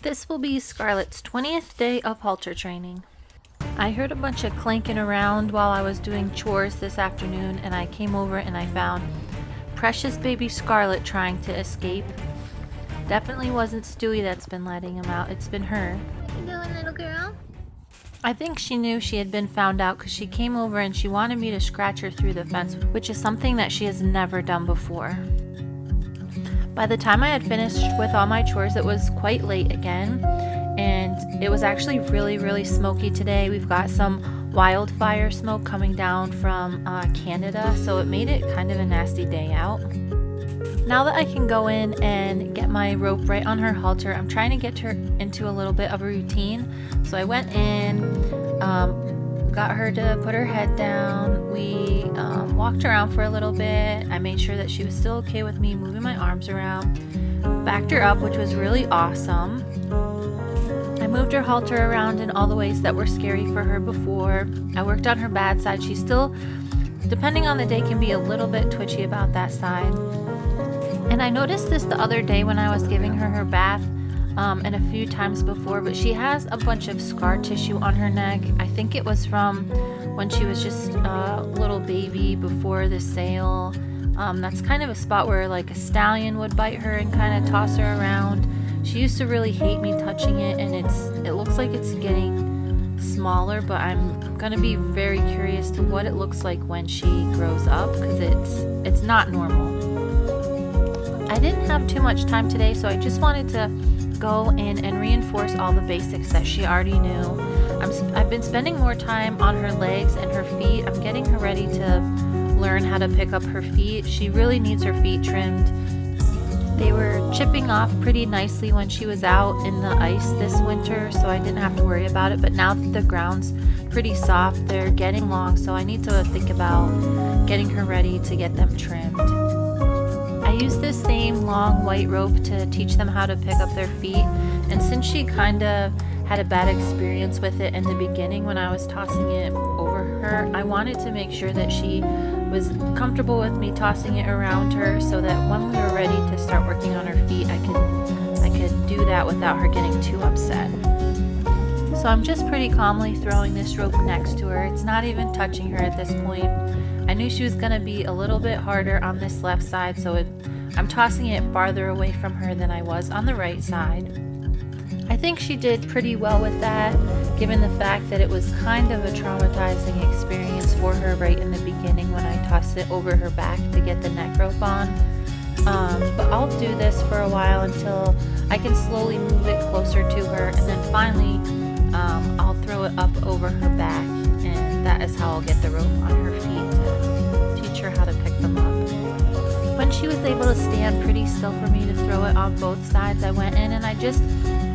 This will be Scarlett's 20th day of halter training. I heard a bunch of clanking around while I was doing chores this afternoon, and I came over and I found precious baby Scarlett trying to escape. Definitely wasn't Stewie that's been letting him out, it's been her. You doing, little girl? I think she knew she had been found out because she came over and she wanted me to scratch her through the fence, which is something that she has never done before. By the time I had finished with all my chores, it was quite late again, and it was actually really smoky today. We've got some wildfire smoke coming down from Canada, so it made it kind of a nasty day out. Now that I can go in and get my rope right on her halter, I'm trying to get her into a little bit of a routine. So I went in, got her to put her head down. We walked around for a little bit. I made sure that she was still okay with me moving my arms around. Backed her up, which was really awesome. I moved her halter around in all the ways that were scary for her before. I worked on her bad side. She still, depending on the day, can be a little bit twitchy about that side. And I noticed this the other day when I was giving her her bath, and a few times before, but she has a bunch of scar tissue on her neck. I think it was from when she was just a little baby before the sale. That's kind of a spot where like a stallion would bite her and kind of toss her around. She used to really hate me touching it, and it looks like it's getting smaller, but I'm gonna be very curious to what it looks like when she grows up, because it's not normal. I didn't have too much time today, so I just wanted to go in and reinforce all the basics that she already knew. I've been spending more time on her legs and her feet. I'm getting her ready to learn how to pick up her feet. She really needs her feet trimmed. They were chipping off pretty nicely when she was out in the ice this winter, so I didn't have to worry about it. But now that the ground's pretty soft, they're getting long, so I need to think about getting her ready to get them trimmed. I used this same long white rope to teach them how to pick up their feet, and since she kind of had a bad experience with it in the beginning when I was tossing it over her, I wanted to make sure that she was comfortable with me tossing it around her, so that when we were ready to start working on her feet, I could do that without her getting too upset. So I'm just pretty calmly throwing this rope next to her. It's not even touching her at this point. I knew she was going to be a little bit harder on this left side, so I'm tossing it farther away from her than I was on the right side. I think she did pretty well with that, given the fact that it was kind of a traumatizing experience for her right in the beginning when I tossed it over her back to get the neck rope on. But I'll do this for a while until I can slowly move it closer to her, and then finally I'll throw it up over her back, and that is how I'll get the rope on her feet to teach her how to pick them up. When she was able to stand pretty still for me to throw it on both sides, I went in and I just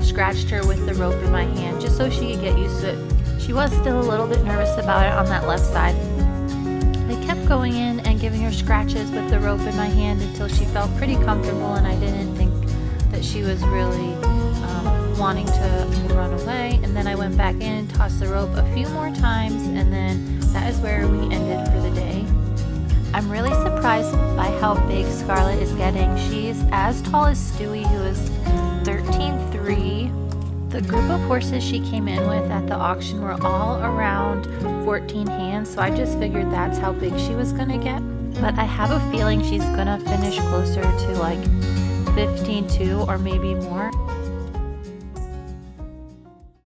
scratched her with the rope in my hand just so she could get used to it. She was still a little bit nervous about it on that left side. I kept going in and giving her scratches with the rope in my hand until she felt pretty comfortable, and I didn't think that she was really wanting to run away. And then I went back in, tossed the rope a few more times, and then that is where we ended for the day. I'm really surprised by how big Scarlett is getting. She's as tall as Stewie, who is 13.3. The group of horses she came in with at the auction were all around 14 hands, so I just figured that's how big she was gonna get. But I have a feeling she's gonna finish closer to like 15.2 or maybe more.